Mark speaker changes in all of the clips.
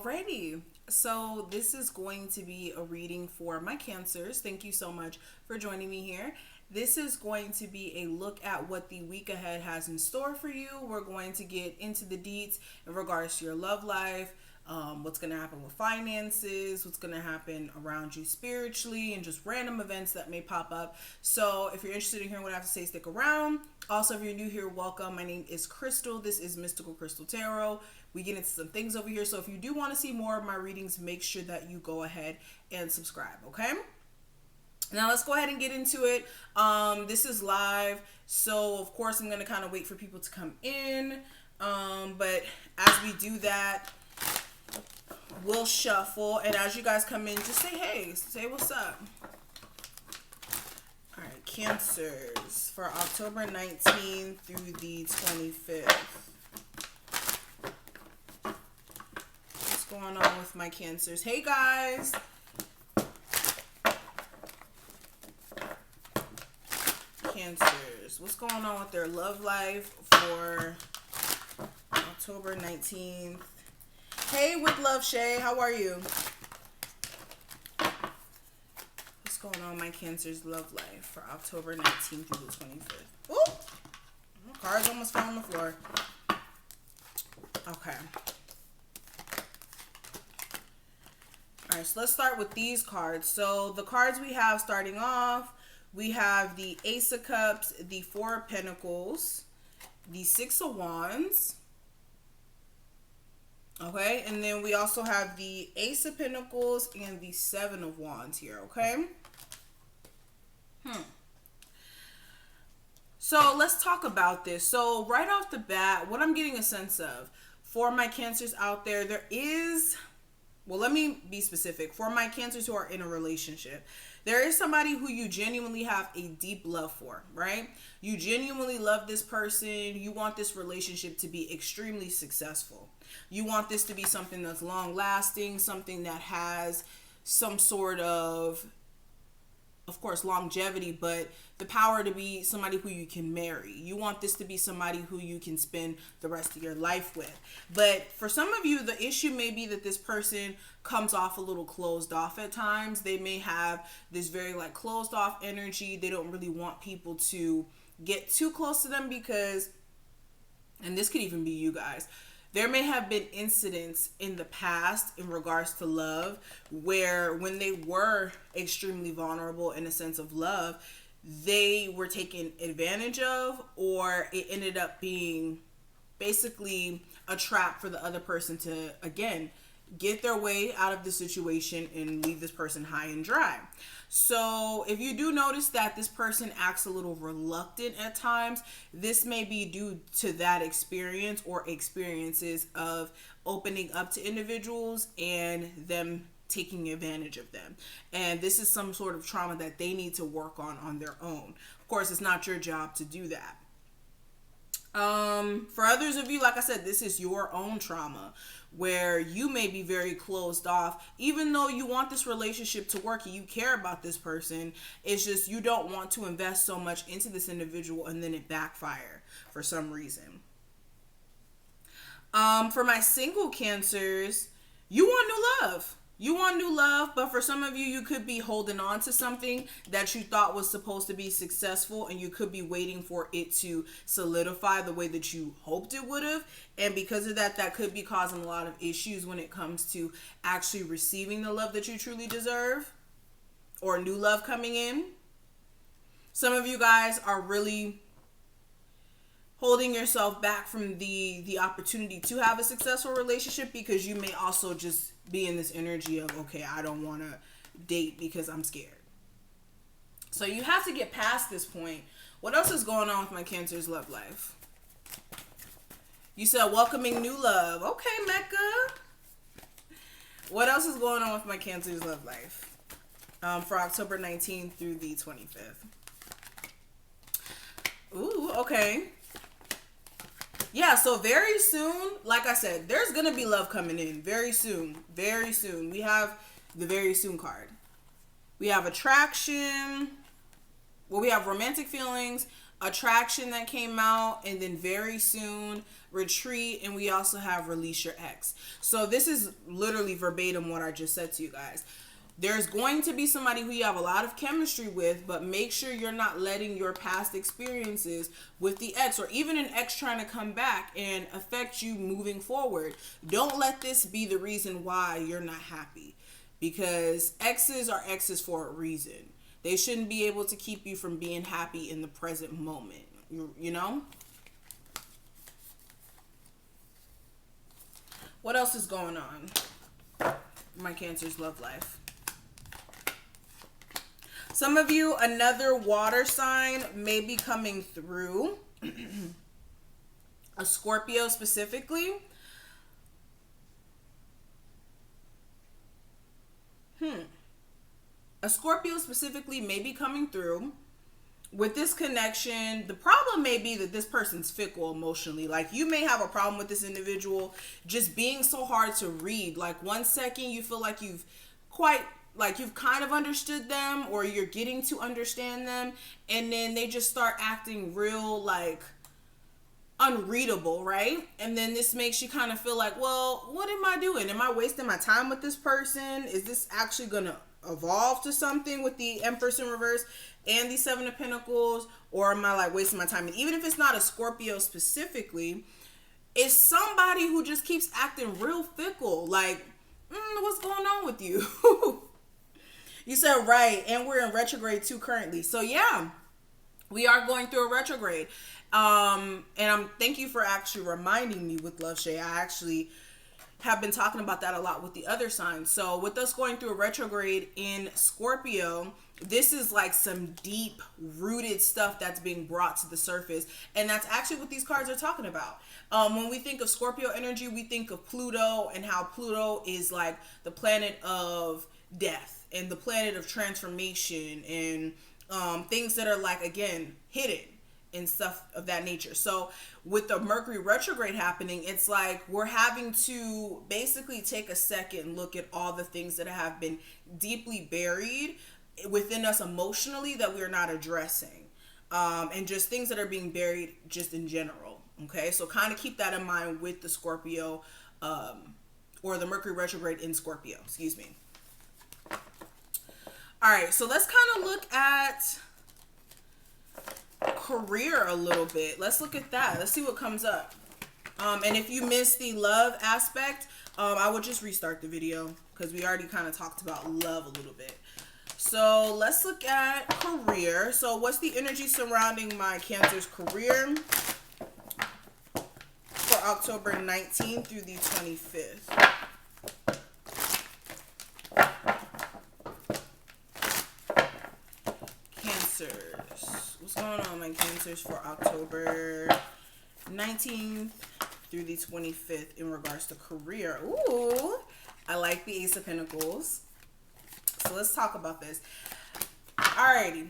Speaker 1: Alrighty, so this is going to be a reading for my Cancers. Thank you so much for joining me here. This is going to be a look at what the week ahead has in store for you. We're going to get into the deets in regards to your love life, what's going to happen with finances, what's going to happen around you spiritually, and just random events that may pop up. So if you're interested in hearing what I have to say, stick around. Also, if you're new here, welcome. My name is Kristal. This is Mystical Kristal Tarot. We get into some things over here. So if you do want to see more of my readings, make sure that you go ahead and subscribe, okay? Now let's go ahead and get into it. This is live, so of course I'm going to kind of wait for people to come in. But as we do that, we'll shuffle. And as you guys come in, just say hey, say what's up. All right, Cancers for October 19th through the 25th. What's going on with my Cancers? Hey guys. Cancers, what's going on with their love life for October 19th? Hey, with love, Shay, how are you? What's going on my Cancer's love life for October 19th through the 25th? Ooh, my cards almost fell on the floor. Okay. All right, so let's start with these cards. So the cards we have starting off, we have the Ace of Cups, the Four of Pentacles, the Six of Wands. Okay, and then we also have the Ace of Pentacles and the Seven of Wands here, okay? So let's talk about this. So right off the bat, what I'm getting a sense of for my Cancers out there, there is... Well, let me be specific. For my Cancers who are in a relationship, there is somebody who you genuinely have a deep love for, right? You genuinely love this person. You want this relationship to be extremely successful. You want this to be something that's long lasting, something that has some sort of course, longevity, but the power to be somebody who you can marry. You want this to be somebody who you can spend the rest of your life with. But for some of you, the issue may be that this person comes off a little closed off at times. They may have this very closed off energy. They don't really want people to get too close to them because, and this could even be you guys, there may have been incidents in the past in regards to love where when they were extremely vulnerable in a sense of love, they were taken advantage of, or it ended up being basically a trap for the other person to, again, get their way out of the situation and leave this person high and dry. So if you do notice that this person acts a little reluctant at times, this may be due to that experience or experiences of opening up to individuals and them taking advantage of them. And this is some sort of trauma that they need to work on their own. Of course, it's not your job to do that. For others of you, like I said, this is your own trauma where you may be very closed off, even though you want this relationship to work and you care about this person. It's just you don't want to invest so much into this individual and then it backfire for some reason. For my single Cancers, you want new love. You want new love, but for some of you, you could be holding on to something that you thought was supposed to be successful, and you could be waiting for it to solidify the way that you hoped it would have. And because of that, that could be causing a lot of issues when it comes to actually receiving the love that you truly deserve or new love coming in. Some of you guys are really holding yourself back from the opportunity to have a successful relationship because you may also just be in this energy of, okay, I don't want to date because I'm scared. So you have to get past this point. What else is going on with my Cancer's love life? You said welcoming new love. Okay, Mecca. What else is going on with my Cancer's love life for October 19th through the 25th? Ooh, okay. Yeah, so very soon, like I said, there's going to be love coming in very soon. Very soon. We have the very soon card. We have attraction. Well, we have romantic feelings, Attraction that came out, and then very soon retreat, and we also have release your ex. So this is literally verbatim what I just said to you guys. There's going to be somebody who you have a lot of chemistry with, but make sure you're not letting your past experiences with the ex, or even an ex trying to come back and affect you moving forward. Don't let this be the reason why you're not happy, because exes are exes for a reason. They shouldn't be able to keep you from being happy in the present moment, you know? What else is going on? My Cancer's love life. Some of you, another water sign may be coming through. A Scorpio specifically. A Scorpio specifically may be coming through. With this connection, the problem may be that this person's fickle emotionally. Like, you may have a problem with this individual just being so hard to read. Like, one second you feel like you've kind of understood them, or you're getting to understand them, and then they just start acting real, like, unreadable, right? And then this makes you kind of feel like, well, what am I doing? Am I wasting my time with this person? Is this actually gonna evolve to something with the Empress in reverse and the Seven of Pentacles, or am I like wasting my time? And even if it's not a Scorpio specifically, it's somebody who just keeps acting real fickle. Like, what's going on with you? You said right, and we're in retrograde too currently. So yeah, we are going through a retrograde. And thank you for actually reminding me with Love Shay. I actually have been talking about that a lot with the other signs. So with us going through a retrograde in Scorpio, this is like some deep rooted stuff that's being brought to the surface. And that's actually what these cards are talking about. When we think of Scorpio energy, we think of Pluto, and how Pluto is like the planet of death and the planet of transformation, and things that are like, again, hidden and stuff of that nature. So with the Mercury retrograde happening, it's like we're having to basically take a second and look at all the things that have been deeply buried within us emotionally that we're not addressing, and just things that are being buried just in general. Okay, so kind of keep that in mind with the Scorpio, or the Mercury retrograde in Scorpio, excuse me. All right, so let's kind of look at career a little bit. Let's look at that. Let's see what comes up. And if you missed the love aspect, I would just restart the video because we already kind of talked about love a little bit. So let's look at career. So what's the energy surrounding my Cancer's career for October 19th through the 25th? What's going on, my Cancers, for October 19th through the 25th in regards to career? Ooh, I like the Ace of Pentacles. So let's talk about this. Alrighty.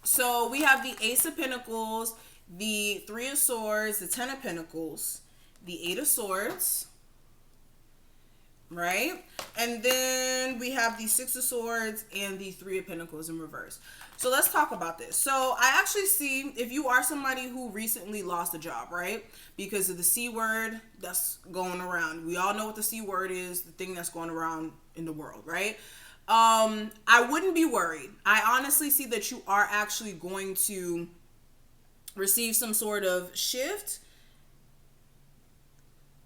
Speaker 1: So we have the Ace of Pentacles, the Three of Swords, the Ten of Pentacles, the Eight of Swords, right? And then we have the Six of Swords and the Three of Pentacles in reverse. So let's talk about this. So I actually see, if you are somebody who recently lost a job, right? Because of the C word that's going around. We all know what the C word is, the thing that's going around in the world, right? I wouldn't be worried. I honestly see that you are actually going to receive some sort of shift.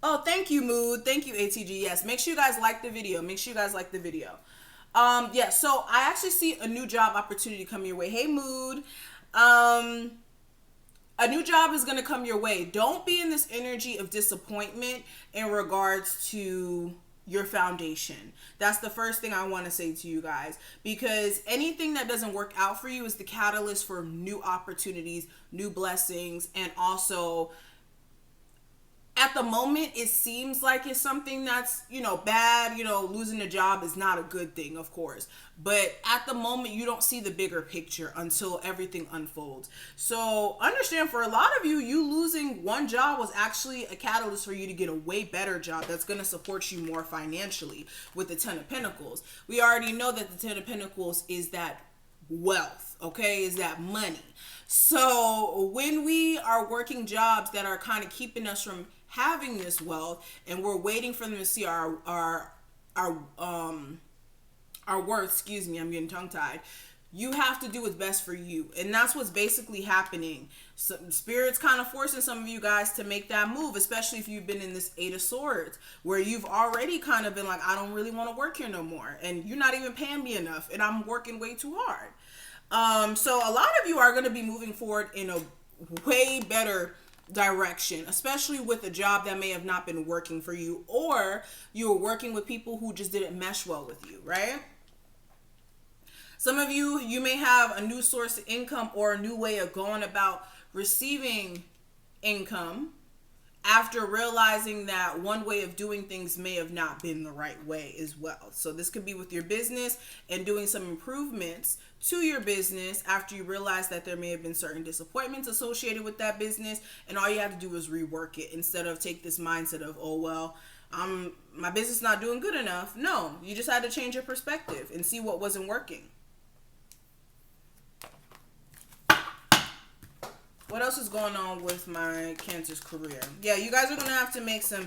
Speaker 1: Oh, thank you, Mood. Thank you, ATG. Yes, make sure you guys like the video. Make sure you guys like the video. Yeah, so I actually see a new job opportunity coming your way. Hey, Mood. A new job is going to come your way. Don't be in this energy of disappointment in regards to your foundation. That's the first thing I want to say to you guys, because anything that doesn't work out for you is the catalyst for new opportunities, new blessings, and also at the moment, it seems like it's something that's, bad. Losing a job is not a good thing, of course. But at the moment, you don't see the bigger picture until everything unfolds. So understand, for a lot of you, you losing one job was actually a catalyst for you to get a way better job that's going to support you more financially with the Ten of Pentacles. We already know that the Ten of Pentacles is that wealth, okay, is that money. So when we are working jobs that are kind of keeping us from having this wealth, and we're waiting for them to see our worth, excuse me, I'm getting tongue tied. You have to do what's best for you. And that's what's basically happening. Some spirits kind of forcing some of you guys to make that move, especially if you've been in this Eight of Swords, where you've already kind of been like, I don't really want to work here no more. And you're not even paying me enough. And I'm working way too hard. So a lot of you are going to be moving forward in a way better direction, especially with a job that may have not been working for you, or you were working with people who just didn't mesh well with you, right? Some of you may have a new source of income or a new way of going about receiving income after realizing that one way of doing things may have not been the right way as well. So this could be with your business and doing some improvements to your business after you realize that there may have been certain disappointments associated with that business, and all you have to do is rework it instead of take this mindset of, oh, well, my business is not doing good enough. No, you just had to change your perspective and see what wasn't working. What else is going on with my Cancer's career? Yeah, you guys are going to have to make some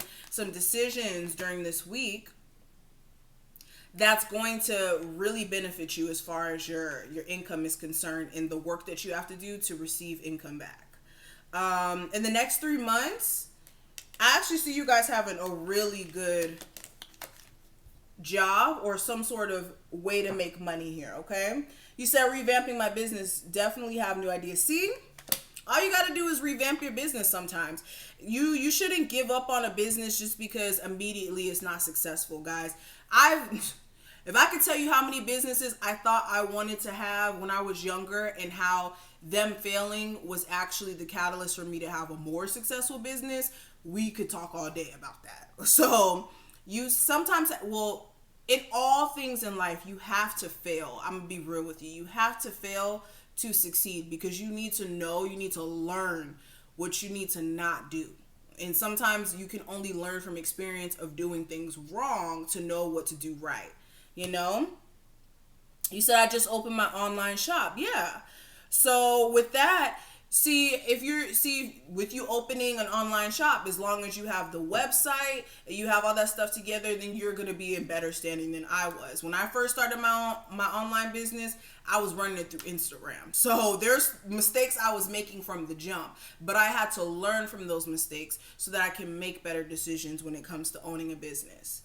Speaker 1: decisions during this week that's going to really benefit you as far as your income is concerned, and the work that you have to do to receive income back. In the next 3 months, I actually see you guys having a really good job or some sort of way to make money here, okay? You said revamping my business, definitely have new ideas. See? All you got to do is revamp your business sometimes. You shouldn't give up on a business just because immediately it's not successful, guys. If I could tell you how many businesses I thought I wanted to have when I was younger, and how them failing was actually the catalyst for me to have a more successful business, we could talk all day about that. So you sometimes, well, in all things in life, you have to fail. I'm going to be real with you. You have to fail to succeed, because you need to know, you need to learn what you need to not do. And sometimes you can only learn from experience of doing things wrong to know what to do right. You know? You said I just opened my online shop. Yeah. So with that, with you opening an online shop, as long as you have the website and you have all that stuff together, then you're going to be in better standing than I was. When I first started my online business, I was running it through Instagram. So there's mistakes I was making from the jump, but I had to learn from those mistakes so that I can make better decisions when it comes to owning a business.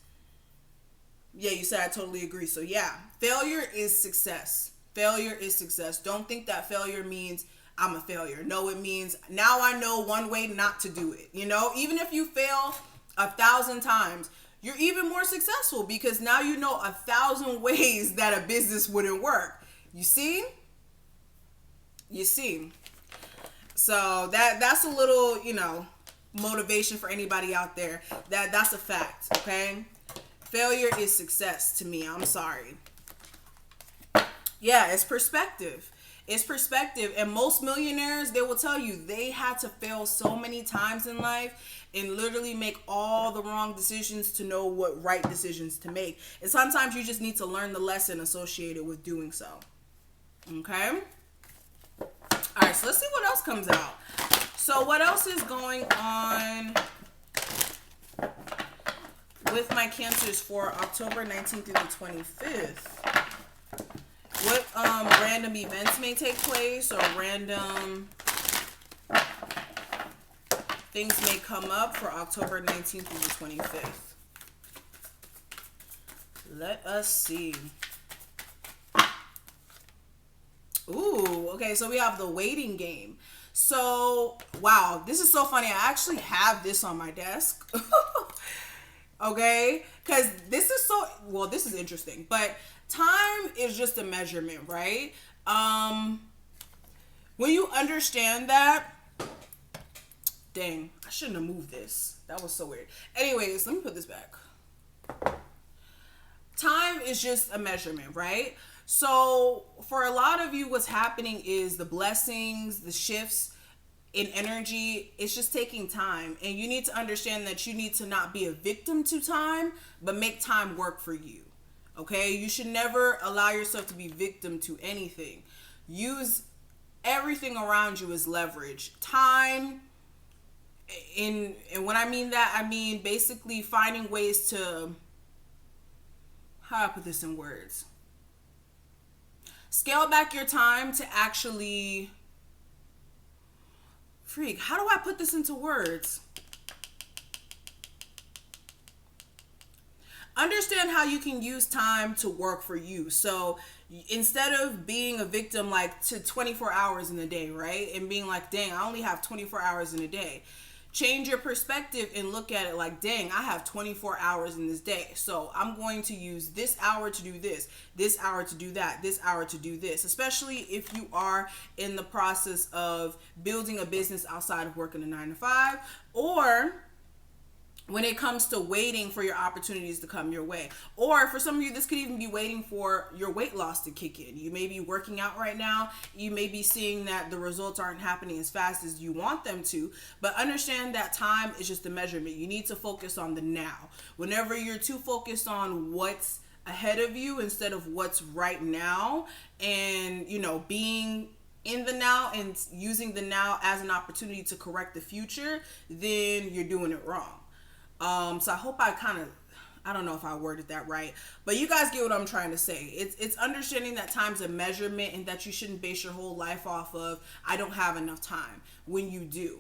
Speaker 1: Yeah, you said I totally agree. So yeah, failure is success. Failure is success. Don't think that failure means I'm a failure. No, it means now I know one way not to do it. You know, even if you fail 1,000 times, you're even more successful, because now you know 1,000 ways that a business wouldn't work. You see? So that's a little, motivation for anybody out there. That's a fact, okay? Failure is success to me. I'm sorry. Yeah, it's perspective. It's perspective. And most millionaires, they will tell you they had to fail so many times in life and literally make all the wrong decisions to know what right decisions to make. And sometimes you just need to learn the lesson associated with doing so. Okay? All right, so let's see what else comes out. So what else is going on with my Cancers for October 19th through the 25th? What random events may take place, or random things may come up for October 19th through the 25th? Let us see. Ooh, okay, so we have the waiting game. So, wow, this is so funny. I actually have this on my desk. Okay? Because this is interesting. But time is just a measurement, right? When you understand that, dang, I shouldn't have moved this. That was so weird. Anyways, let me put this back. Time is just a measurement, right? So for a lot of you, what's happening is the blessings, the shifts in energy, it's just taking time. And you need to understand that you need to not be a victim to time, but make time work for you. Okay, you should never allow yourself to be victim to anything. Use everything around you as leverage. Time, and when I mean that, I mean basically finding ways to, how do I put this in words? Scale back your time to actually, how do I put this into words? Understand how you can use time to work for you. So instead of being a victim like to 24 hours in a day, right? And being like, dang, I only have 24 hours in a day. Change your perspective and look at it like, dang, I have 24 hours in this day. So I'm going to use this hour to do this hour to do that, this hour to do this. Especially if you are in the process of building a business outside of working a 9 to 5, or when it comes to waiting for your opportunities to come your way. Or for some of you, this could even be waiting for your weight loss to kick in. You may be working out right now. You may be seeing that the results aren't happening as fast as you want them to, but understand that time is just a measurement. You need to focus on the now. Whenever you're too focused on what's ahead of you instead of what's right now, and, you know, being in the now and using the now as an opportunity to correct the future, then you're doing it wrong. So I hope I don't know if I worded that right, but you guys get what I'm trying to say. It's understanding that time's a measurement and that you shouldn't base your whole life off of, I don't have enough time, when you do.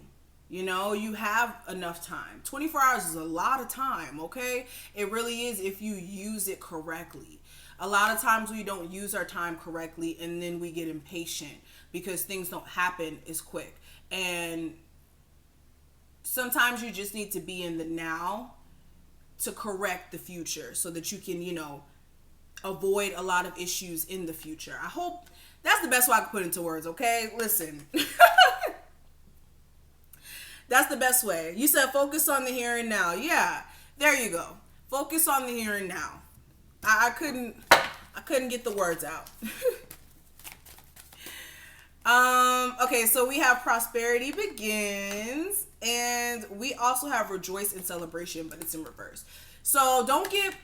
Speaker 1: You know, you have enough time. 24 hours is a lot of time, okay? It really is if you use it correctly. A lot of times we don't use our time correctly and then we get impatient because things don't happen as quick. And sometimes you just need to be in the now to correct the future so that you can, you know, avoid a lot of issues in the future. I hope that's the best way I can put it into words, okay? Listen. That's the best way. You said focus on the here and now. Yeah, there you go. Focus on the here and now. I couldn't get the words out. Okay, so we have prosperity begins, and we also have rejoice and celebration, but it's in reverse. So don't get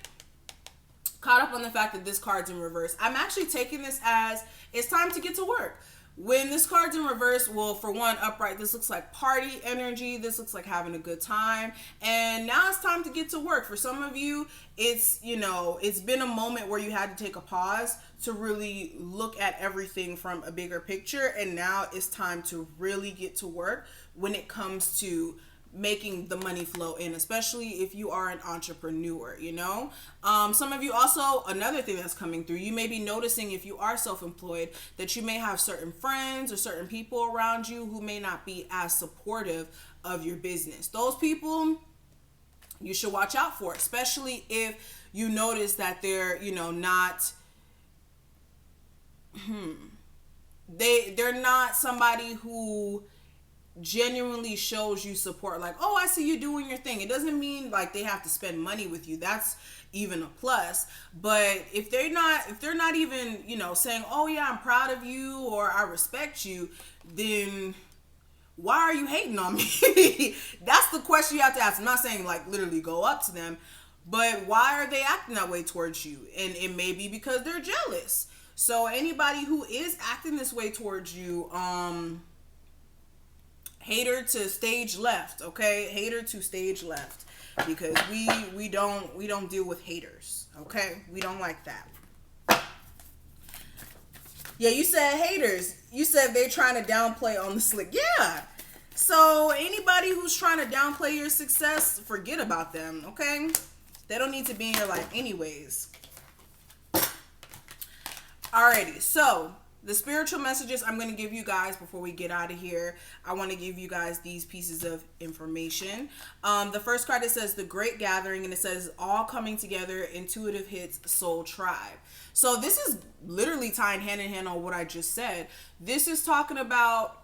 Speaker 1: caught up on the fact that this card's in reverse. I'm actually taking this as it's time to get to work. When this card's in reverse, well, for one, upright, this looks like party energy. This looks like having a good time. And now it's time to get to work. For some of you, it's, you know, it's been a moment where you had to take a pause to really look at everything from a bigger picture. And now it's time to really get to work when it comes to making the money flow in, especially if you are an entrepreneur, you know. Some of you also, another thing that's coming through, you may be noticing if you are self-employed that you may have certain friends or certain people around you who may not be as supportive of your business. Those people you should watch out for, especially if you notice that they're, you know, not they're not somebody who genuinely shows you support. Like, oh, I see you doing your thing. It doesn't mean like they have to spend money with you. That's even a plus. But if they're not even, you know, saying, oh yeah, I'm proud of you or I respect you, then why are you hating on me? That's the question you have to ask. I'm not saying like literally go up to them, but why are they acting that way towards you? And it may be because they're jealous. So anybody who is acting this way towards you, hater to stage left, okay? Hater to stage left, because we don't deal with haters, okay? We don't like that. Yeah, you said haters. You said they're trying to downplay on the slick. Yeah. So anybody who's trying to downplay your success, forget about them, okay? They don't need to be in your life anyways. Alrighty, so the spiritual messages I'm going to give you guys before we get out of here, I want to give you guys these pieces of information. The first card, it says The Great Gathering, and it says all coming together, intuitive hits, soul tribe. So this is literally tying hand in hand on what I just said. This is talking about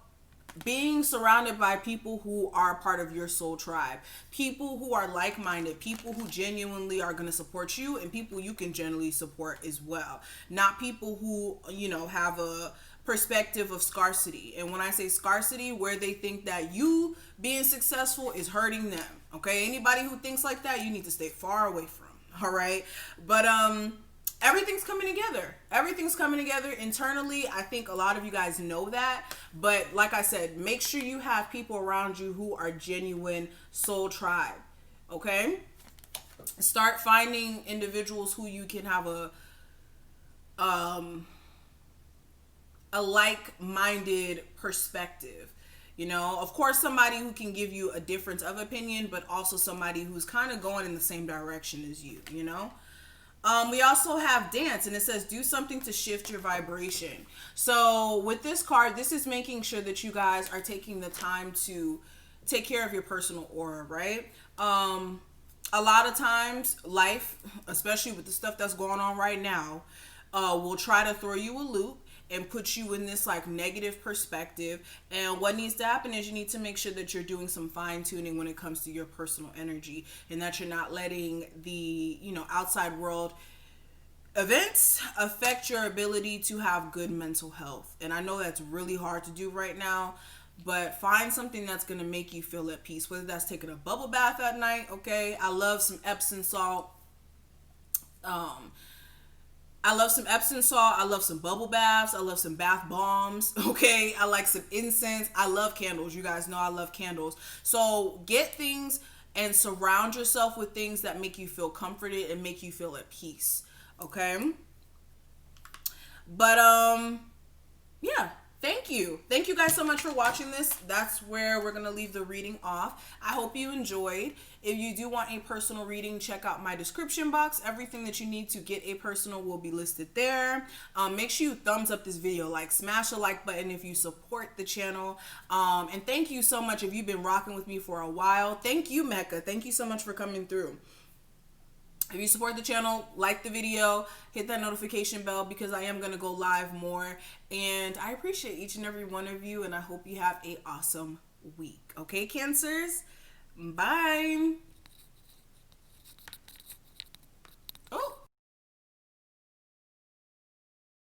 Speaker 1: being surrounded by people who are part of your soul tribe, people who are like-minded, people who genuinely are going to support you, and people you can generally support as well. Not people who, you know, have a perspective of scarcity. And when I say scarcity, where they think that you being successful is hurting them. Okay, anybody who thinks like that, you need to stay far away from. All right, but everything's coming together. Everything's coming together internally. I think a lot of you guys know that. But like I said, make sure you have people around you who are genuine soul tribe. Okay? Start finding individuals who you can have a like-minded perspective. You know, of course, somebody who can give you a difference of opinion, but also somebody who's kind of going in the same direction as you, you know? We also have dance, and it says do something to shift your vibration. So with this card, this is making sure that you guys are taking the time to take care of your personal aura, right? A lot of times, life, especially with the stuff that's going on right now, will try to throw you a loop and put you in this like negative perspective. And what needs to happen is you need to make sure that you're doing some fine tuning when it comes to your personal energy, and that you're not letting the, you know, outside world events affect your ability to have good mental health. And I know that's really hard to do right now, but find something that's going to make you feel at peace, whether that's taking a bubble bath at night. Okay, I love some Epsom salt. I love some Epsom salt. I love some bubble baths. I love some bath bombs. Okay. I like some incense. I love candles. You guys know I love candles. So get things and surround yourself with things that make you feel comforted and make you feel at peace. Okay. But, yeah. Thank you. Thank you guys so much for watching this. That's where we're going to leave the reading off. I hope you enjoyed. If you do want a personal reading, check out my description box. Everything that you need to get a personal will be listed there. Make sure you thumbs up this video, like smash the like button if you support the channel. And thank you so much if you've been rocking with me for a while. Thank you, Mecca. Thank you so much for coming through. If you support the channel, like the video, hit that notification bell because I am going to go live more. And I appreciate each and every one of you, and I hope you have an awesome week. Okay, Cancers? Bye.